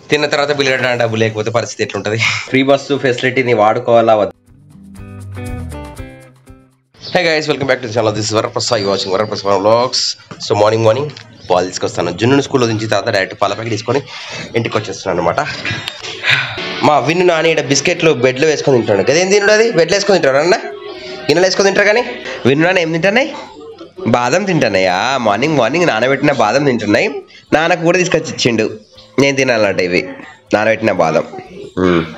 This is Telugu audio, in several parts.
తిన్న తర్వాత బిల్ కట్టడానికి డబ్బు లేకపోతే పరిస్థితి ఎట్లుంటది? ఫ్రీ బస్సు ఫెసిలిటీని వాడుకోవాలా వద్దా? Hey guys, welcome back to the channel. This is Varaprasad, you watching Varaprasad vlogs. So morning పాలు తీసుకొస్తాను. జున్ను స్కూల్లో దించిన తర్వాత డైరెక్ట్ పాల ప్యాకెట్ తీసుకొని ఇంటికి వచ్చేస్తున్నాను అనమాట. మా విన్ను నాని ఇక్కడ బిస్కెట్లు బెడ్లో వేసుకొని తింటాడు. అదేం తింటాడు? అది బెడ్లో వేసుకొని తింటాడు అన్న, గిన్నెలు వేసుకొని తింటారు. కానీ విన్ను నాన్న ఏం తింటున్నాయి? బాదం తింటున్నాయా? మార్నింగ్ నానబెట్టిన బాదం తింటున్నాయి. నాన్నకు కూడా తీసుకొచ్చి ఇచ్చిండు. నేను తినాలంట ఇవి నానబెట్టిన బాదం.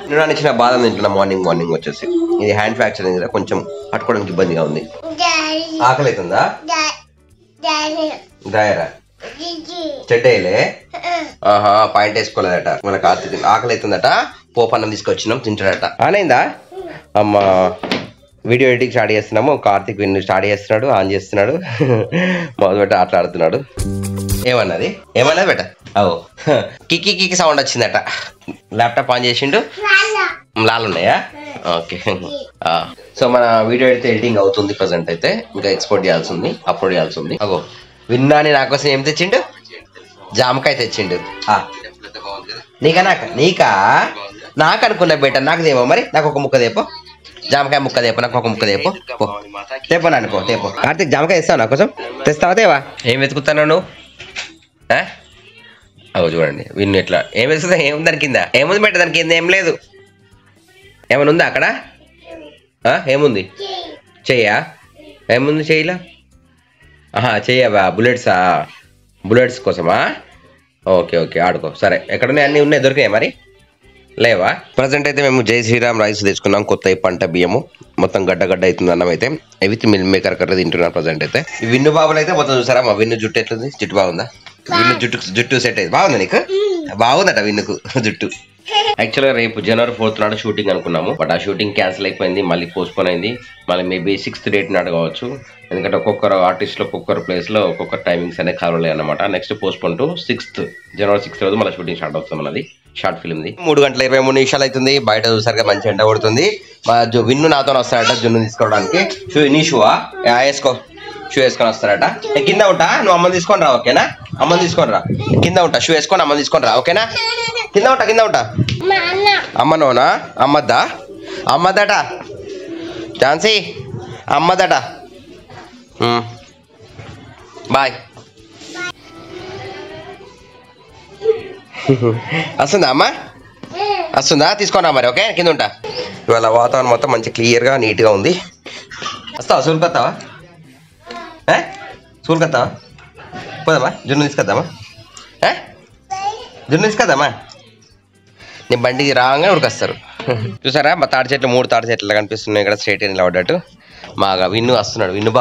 నేను ఇచ్చిన బాదం తింటున్నా మార్నింగ్ వచ్చేసి. ఇది హ్యాండ్ ఫ్రాక్చర్ కదా, కొంచెం పట్టుకోవడానికి ఇబ్బందిగా ఉంది. ఆకలి అవుతుందా? డ్రాయరా చెట్టేలే. ఆహా, పాయింట్ వేసుకోలేదట మన కార్తీక్. ఆకలి అవుతుందట, పోపన్నం తీసుకొచ్చినాం తింటాడట. ఆనైందా అమ్మ? వీడియో ఎడిటింగ్ స్టార్ట్ చేస్తున్నాము. కార్తీక్ విన్ను స్టార్ట్ చేస్తున్నాడు, ఆన్ చేస్తున్నాడు, మొదలు పెట్టి ఆటలాడుతున్నాడు. ఏమన్నది బెట? ఓ కిక్కి కిక్కి సౌండ్ వచ్చిందట. ల్యాప్టాప్ ఆన్ చేసిండు. లాలున్నాయా? ఓకే. సో మన వీడియో అయితే ఎడిటింగ్ అవుతుంది ప్రజెంట్ అయితే. ఇంకా ఎక్స్పోర్ట్ చేయాల్సి ఉంది, అప్లోడ్ చేయాల్సి ఉంది. అగో విన్నాని నా కోసం ఏం తెచ్చిండు? జామకాయ తెచ్చిండు. నీకా నాకు అనుకున్నా బేట, నాకు దేపో మరి, నాకు ఒక ముక్క దేపో. జామకాయ ముక్క దేపో, నాకు ఒక ముక్క దేపో. తేపో నాన్న, తేపో. కార్తీక్ జామకాయ ఇస్తావు నా కోసం? తెస్తావా? తేవా. ఏం వెతుకుతాను నువ్వు? అవు చూడండి విన్ను ఎట్లా ఏం వెతుకుతా. ఏముంది దాని కింద? ఏముంది బేట దాని కింద? ఏం లేదు. ఏమైనా ఉందా అక్కడ? ఏముంది? చెయ్యా? ఏముంది చెయ్యిలా? చెయ్యవా? బుల్లెట్స్ కోసమా? ఓకే ఆడుకో. సరే, ఎక్కడున్నాయి? అన్నీ ఉన్నాయి, దొరికాయి మరి? లేవా? ప్రజెంట్ అయితే మేము జై శ్రీరామ్ రైస్ తెచ్చుకున్నాం. కొత్త పంట బియ్యము. మొత్తం గడ్డ అవుతుంది అన్నం అయితే. విత్ మిల్ మేకర్ కర్రీ తింటున్నాను ప్రజెంట్ అయితే. ఈ విన్ను బాబులు అయితే మొత్తం చూసారా? మా విన్ను జుట్టు ఎట్లుంది? జుట్టు బాగుందా? విన్ను జుట్టు సెట్ అయింది. బాగుందా నీకు? బాగుందట విన్నుకు జుట్టు. యాక్చువల్గా రేపు January 4th నాడు షూటింగ్ అనుకున్నాము. బట్ ఆ షూటింగ్ క్యాన్సిల్ అయిపోయింది, మళ్ళీ పోస్ట్పోన్ అయింది. మళ్ళీ మేబీ 6th డేట్ నాడు కావచ్చు. ఎందుకంటే ఒక్కొక్కరు ఆర్టిస్ట్లో ఒక్కొక్కరు ప్లేస్లో ఒక్కొక్క టైమింగ్స్ అనేవి కలవలేదు అనమాట. Next postpone to January 6th రోజు మళ్ళీ షూటింగ్ స్టార్ట్ అవుతుంది. మనది షార్ట్ ఫిల్మ్ది. 3:23 అవుతుంది. బయట చూసారుగా మంచి ఎండ కొడుతుంది. విన్ను నాతో వస్తాడట జున్ను తీసుకోవడానికి. నీ షూవా? వేసుకో. షూ వేసుకొని వస్తారట. కింద ఉంటా, నువ్వు అమ్మని తీసుకొని రా. ఓకేనా? అమ్మని తీసుకొని రా. కింద ఉంటా, షూ వేసుకొని అమ్మని తీసుకొని రా. ఓకేనా? కింద ఉంటా. అమ్మనోనా? అమ్మదట ఝాన్సీ, అమ్మదట. బాయ్. వస్తుందా అమ్మ? వస్తుందా? తీసుకొని రా మరి. ఓకే, కింద ఉంటా. ఇవాళ వాతావరణం మొత్తం మంచి క్లియర్గా నీట్గా ఉంది. వస్తావా? స్కూల్కి వస్తావా? పోదామా? జున్ను తీసుకొద్దామా? నీ బండికి రాగానే ఉరికొస్తారు. చూసారా మా తాడి చెట్లు? 3 తాడి చెట్లు కనిపిస్తున్నాయి ఇక్కడ స్ట్రైట్ గా నిలబడ్డట్టు. మాగా విన్ను వస్తున్నాడు. విన్ను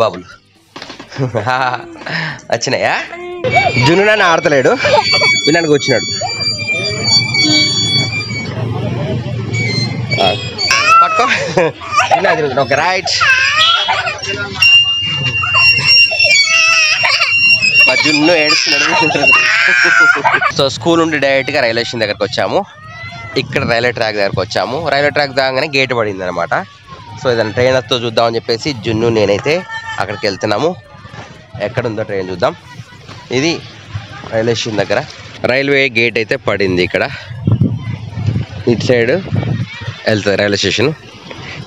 బాబులు వచ్చినాయా? జున్ను నన్ను ఆడతలేడు, విన్నానికి వచ్చినాడు. పట్టుకో. Okay right. మా జున్ను ఏడుస్తున్నాడు. సో స్కూల్ నుండి డైరెక్ట్గా రైల్వే స్టేషన్ దగ్గరకు వచ్చాము. ఇక్కడ రైల్వే ట్రాక్ దగ్గరకు వచ్చాము. రైల్వే ట్రాక్ దాగానే గేట్ పడింది అనమాట. సో ఏదైనా ట్రైన్ వస్తూ చూద్దామని చెప్పేసి జున్ను నేనైతే అక్కడికి వెళ్తున్నాము. ఎక్కడుందో ట్రైన్ చూద్దాం. ఇది రైల్వే స్టేషన్ దగ్గర రైల్వే గేట్ అయితే పడింది. ఇక్కడ ఇటు సైడ్ వెళ్తుంది రైల్వే స్టేషన్.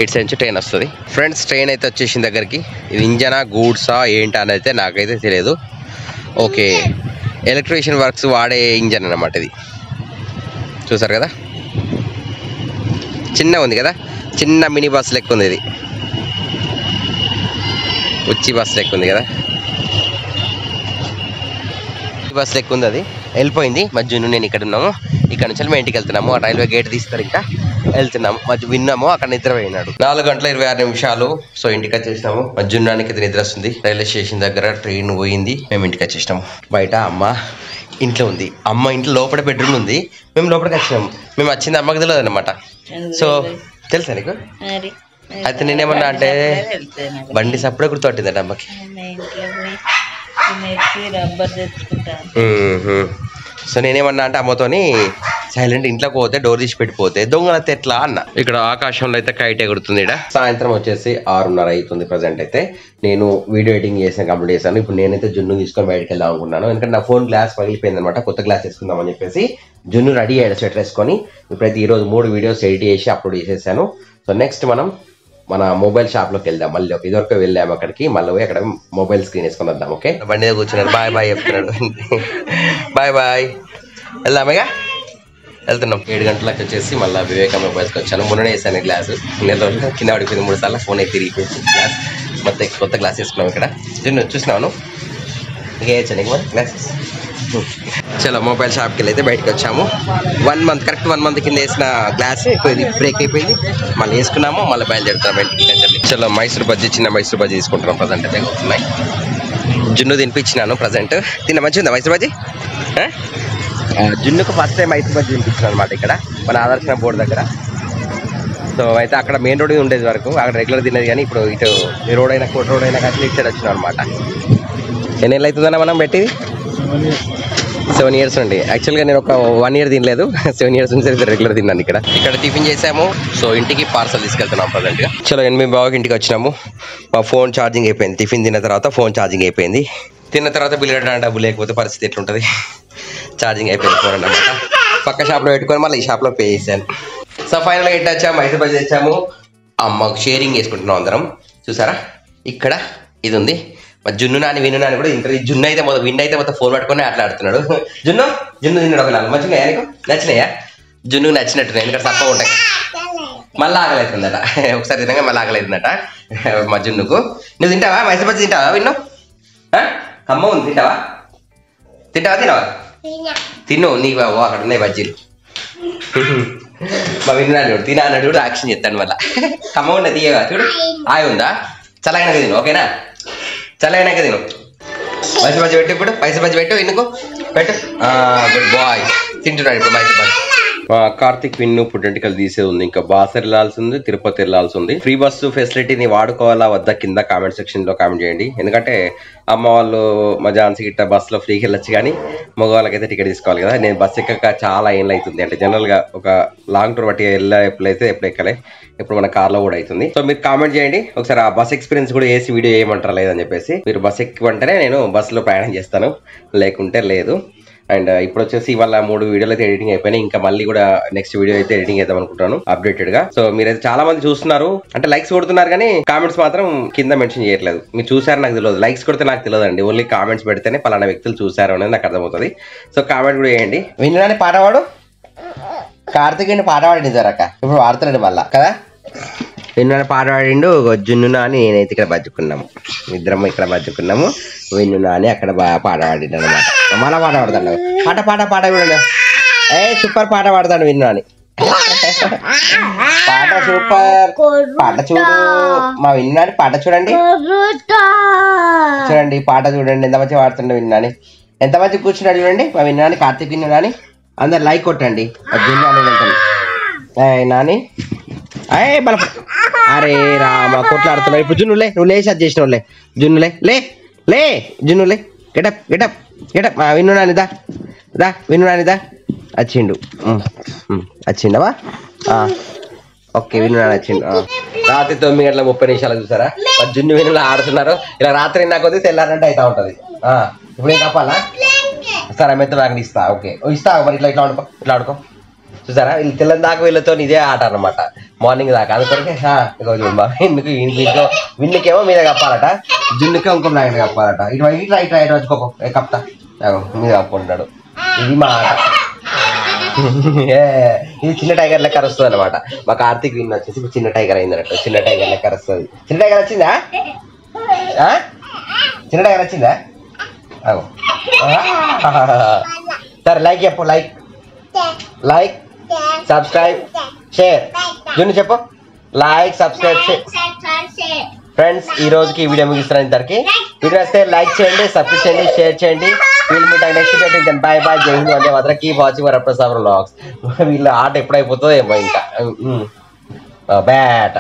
ఇటు సైడ్ నుంచి ట్రైన్ వస్తుంది. ఫ్రెండ్స్, ట్రైన్ అయితే వచ్చేసిన దగ్గరికి. ఇది ఇంజనా గూడ్సా ఏంటా అని అయితే నాకైతే తెలియదు. ఓకే, ఎలక్ట్రీషియన్ వర్క్స్ వాడే ఇంజన్ అన్నమాట ఇది. చూసారు కదా, చిన్న ఉంది కదా, చిన్న మినీ బస్ లెక్క ఉంది. ఇది ఉచ్చి బస్ లెక్క ఉంది కదా, బస్ లెక్క ఉంది. అది వెళ్ళిపోయింది. మధ్యను నేను ఇక్కడ ఉన్నాము. ఇక్కడ నుంచి మేము ఇంటికి వెళ్తున్నాము. రైల్వే గేట్ తీస్తారు, ఇంకా వెళ్తున్నాము. మధ్య విన్నాము, అక్కడ నిద్ర పోయినాడు. 4:26. సో ఇంటికి వచ్చేసినాము. మధ్యాహ్నానికి అయితే నిద్ర వస్తుంది. రైల్వే స్టేషన్ దగ్గర ట్రైన్ పోయింది, మేము ఇంటికి వచ్చేసినాము. బయట అమ్మ ఇంట్లో ఉంది. అమ్మ ఇంట్లో లోపల బెడ్రూమ్ ఉంది, మేము లోపలికి వచ్చినాము. మేము వచ్చింది అమ్మకి తెలియదు అనమాట. సో తెలుసా నీకు? అయితే నేనేమన్నా అంటే బండి సప్పుడే గుర్తుపట్టిందట అమ్మకి. సో నేనేమన్నా అంటే అమ్మతోని సైలెంట్ ఇంట్లోకి పోతే డోర్ తీసి పెట్టిపోతే దొంగలైతే ఎట్లా అన్న. ఇక్కడ ఆకాశంలో అయితే కైట్ ఎగురుతుంది. ఇక్కడ సాయంత్రం వచ్చేసి 6:30 అవుతుంది. ప్రజెంట్ అయితే నేను వీడియో ఎడిటింగ్ చేసిన కంప్లీట్ చేశాను. ఇప్పుడు నేనైతే జున్ను తీసుకొని బయటకు వెళ్దాం అనుకున్నాను. ఎందుకంటే నా ఫోన్ గ్లాస్ పగిలిపోయింది అనమాట. కొత్త గ్లాస్ వేసుకుందామని చెప్పేసి జున్ను రెడీ అయ్యాడు స్వెటర్ వేసుకొని. ఇప్పుడైతే ఈరోజు 3 వీడియోస్ ఎడిట్ చేసి అప్లోడ్ చేసేసాను. సో నెక్స్ట్ మనం మన మొబైల్ షాప్లోకి వెళ్దాం. మళ్ళీ ఇదివరకు వెళ్ళాము అక్కడికి, మళ్ళీ పోయి అక్కడ మొబైల్ స్క్రీన్ వేసుకొని వద్దాం. ఓకే, బండి మీద కూర్చున్నాడు. బాయ్ బాయ్ చెప్తున్నాడు. బాయ్ బాయ్, వెళ్దామేగా. వెళ్తున్నాం. 7 గంటలకు వచ్చేసి మళ్ళీ వివేక మొబైల్స్కి వచ్చాను. మొన్ననే వేసాను గ్లాసు, కింద పడిపోయింది 3 సార్లు. ఫోన్ అయితే తిరిగిపోయింది. గ్లాస్ మొత్తం కొత్త గ్లాస్ వేసుకున్నాం. ఇక్కడ చూసినాను ఇంకా వేయచ్చా నీకు మరి గ్లాసెస్. చలో మొబైల్ షాప్కి వెళ్ళి అయితే బయటకు వచ్చాము. 1 మంత్ కరెక్ట్ 1 మంత్ కింద వేసిన గ్లాస్ అయిపోయింది, బ్రేక్ అయిపోయింది. మళ్ళీ వేసుకున్నాము, మళ్ళీ బయలుదేరుతాం ఇంటికి. చలో మైసూర్ బజ్జీ, చిన్న మైసూర్ బజ్జీ తీసుకుంటున్నాం. ప్రజెంట్ అయితే అవుతున్నాయి. జున్ను తినిపించినాను. ప్రజెంట్ మంచిగా ఉందా మైసూర్ బజ్జీ? జున్నుకు ఫస్ట్ టైం మైసూర్ బజ్జీ తినిపించాను అనమాట ఇక్కడ మన ఆదర్శన బోర్డు దగ్గర. సో అయితే అక్కడ మెయిన్ రోడ్ ఉండేది వరకు, అక్కడ రెగ్యులర్ తినేది. కానీ ఇప్పుడు ఇటు ఈ రోడ్ అయినా కోట రోడ్ అయినా కానీ ఇటు సైడ్ వచ్చినాం అనమాట. ఎన్ని ఏళ్ళు అవుతుందన్నా మనం పెట్టి? 7 years అండి. యాక్చువల్గా నేను ఒక 1 year తినలేదు. 7 years నుంచి రెగ్యులర్ తిన్నాను. ఇక్కడ టిఫిన్ చేసాము. సో ఇంటికి పార్సల్ తీసుకెళ్తున్నాం ప్రజెంట్గా. చలో 8 ఇంటికి వచ్చినాము. మా ఫోన్ ఛార్జింగ్ అయిపోయింది. టిఫిన్ తిన్న తర్వాత ఫోన్ ఛార్జింగ్ అయిపోయింది. తిన్న తర్వాత బిల్ కట్టడానికి డబ్బు లేకపోతే పరిస్థితి ఎట్లుంటుంది? ఛార్జింగ్ అయిపోయింది ఫోన్ అన్నమాట. పక్క షాప్లో పెట్టుకొని మళ్ళీ ఈ షాప్లో పే చేశాను. సో ఫైనల్గా ఇంటి వచ్చాము, మైసూర్ బజ్జీ తెచ్చాము. అమ్మకు షేరింగ్ చేసుకుంటున్నాం అందరం. చూసారా ఇక్కడ ఇది ఉంది. మా జున్ను నాని విన్ను నాని కూడా ఇంటర్. జున్ను అయితే విన్ అయితే మొత్తం ఫోన్ పట్టుకొని అట్లా ఆడుతున్నాడు. జున్ను తిన్నాడు ఒక 4 మంచిగా నీకు నచ్చినాయా? జున్ను నచ్చినట్టున్నాయి, ఎందుకంటే తప్ప ఉంటాయి. మళ్ళీ ఆకలవుతుందట. ఒకసారి తినగా మళ్ళీ ఆకలవుతుందట మా జున్నుకు. నువ్వు తింటావా మైసూర్ బజ్జీ? తింటావా విన్ను? అమ్మ ఉంది, తింటావా? తిను నీకు అక్కడ ఉన్నాయి బజ్జీలు. మా విన్నాడు తినా అన్నాడు కూడా యాక్షన్ చెప్తాను. మళ్ళీ కమ్మ ఉన్నది తీయగా చూడు. ఆయ ఉందా? చల్లగా తిను. ఓకేనా? చల్లగా తిను. మైసూర్ బజ్జీ పెట్టు. ఇప్పుడు మైసూర్ బజ్జీ పెట్టు. ఎందుకు పెట్టు. Good boy. తింటున్నాడు ఇప్పుడు మైసూర్ బజ్జీ. కార్తిక్ విన్ను పుట్టెంటికలు తీసేది ఉంది. ఇంకా బాసర్ వెళ్ళాల్సి ఉంది, తిరుపతి వెళ్ళాల్సి ఉంది. ఫ్రీ బస్సు ఫెసిలిటీని వాడుకోవాలా వద్దా కింద కామెంట్ సెక్షన్ లో కామెంట్ చేయండి. ఎందుకంటే అమ్మ వాళ్ళు మా ఝాన్సీ గిట్ట బస్సులో ఫ్రీకి వెళ్ళొచ్చు, కానీ మగవాళ్ళకైతే టికెట్ తీసుకోవాలి కదా. నేను బస్సు ఎక్కక చాలా ఏళ్ళు అవుతుంది. అంటే జనరల్గా ఒక లాంగ్ టూర్ బట్టి ఎప్పుడు ఎక్కలే, ఇప్పుడు మన కార్లో కూడా అవుతుంది. సో మీరు కామెంట్ చేయండి ఒకసారి. ఆ బస్ ఎక్స్పీరియన్స్ కూడా వేసి వీడియో చేయమంటారా లేదని చెప్పేసి. మీరు బస్ ఎక్కిమంటేనే నేను బస్సులో ప్రయాణం చేస్తాను, లేకుంటే లేదు. అండ్ ఇప్పుడు వచ్చేసి ఇవాళ 3 వీడియోలు అయితే ఎడిటింగ్ అయిపోయినాయి. ఇంకా మళ్ళీ కూడా నెక్స్ట్ వీడియో అయితే ఎడిటింగ్ చేద్దాం అనుకుంటాను అప్డేటెడ్ గా. సో మీరైతే చాలా మంది చూస్తున్నారు, అంటే లైక్స్ కొడుతున్నారు, కానీ కామెంట్స్ మాత్రం కింద మెన్షన్ చేయట్లేదు. మీరు చూసారు నాకు తెలియదు, లైక్స్ కొడితే నాకు తెలియదు అండి. ఓన్లీ కామెంట్స్ పెడితేనే పలానా వ్యక్తులు చూసారు అనేది నాకు అర్థమవుతుంది. సో కామెంట్ కూడా చేయండి. విన్నాని పాటవాడు కార్తిక్ పాట పాడింది జరక, ఇప్పుడు వాడుతున్నాడు మళ్ళా కదా. విన్నాని పాట పాడిండు. జున్ను అని నేనైతే ఇక్కడ బజ్జుకున్నాము, ఇద్దరం ఇక్కడ బజ్జుకున్నాము. విన్ను అని అక్కడ బాగా పాట పాడిండు అనమాట. మళ్ళా పాట పాడతాడు. పాట చూడండి. సూపర్ పాట పాడతాడు విన్ను అని. పాట సూపర్. పాట చూడు మా విన్ను అని. పాట చూడండి పాట చూడండి ఎంత మంచిగా పాడుతుండే విన్ను అని. ఎంత మంచిగా కూర్చున్నాడు చూడండి మా విన్ను అని. కార్తీక్ విన్ను అని అందరు లైక్ కొట్టండి. నాని బల. అరే రామ కొట్లాడుతున్నావు ఇప్పుడు. జున్నులే నువ్వు లేచి అది చేసినవులే. జున్నులే లే జున్నులే. గెటప్ విన్ను నానిదా విన్ను నానిదా. వచ్చిండు వచ్చిండవా? ఓకే విన్ను నాని వచ్చిండు. రాత్రి 9:30 చూసారా జున్ను విన్నులా ఆడుతున్నారు. ఇలా రాత్రి నాకు కొద్దిగా తెల్లారంటే అవుతా ఉంటది. ఇప్పుడు ఏం కాపాలా? సరే మెత్త నాకు ఇస్తా. ఓకే ఇస్తా మరి. ఇట్లా ఆడుకో చూసారా. వీళ్ళు తెల్లని దాకా వీళ్ళతో ఇదే ఆట అనమాట, మార్నింగ్ దాకా. అందుకొరకే ఎందుకు ఇంట్లో విన్నుకేమో మీద కప్పాలట, జున్నుకే ఇంకో నాయన కప్పాలట. ఇటు వచ్చుకోకో కప్తా మీద కప్పుకుంటాడు. ఇది మా ఆట. ఇది చిన్న టైగర్ లెక్క వస్తుంది అనమాట. మా కార్తీక్ విన్ వచ్చేసి ఇప్పుడు చిన్న టైగర్ అయింది అన్నట్టు. చిన్న టైగర్ లెక్క వస్తుంది. చిన్న టైగర్ వచ్చిందా? చిన్న టైగర్ వచ్చిందా? సరే లైక్ చెప్పు. Like subscribe share. జున్ను చెప్పు. Like subscribe share. ఫ్రెండ్స్ ఈ రోజుకి ఈ వీడియో ముగిస్తున్నాను. ఇంతవరకు వీడియో వస్తే లైక్ చేయండి, సబ్స్క్రైబ్ చేయండి, షేర్ చేయండి. Next video bye bye. Jai Hind. Vande Mataram. Keep watching Varaprasad vlogs. వీళ్ళ ఆట ఎప్పుడైపోతుందో ఏమో ఇంకా. బ్యాట్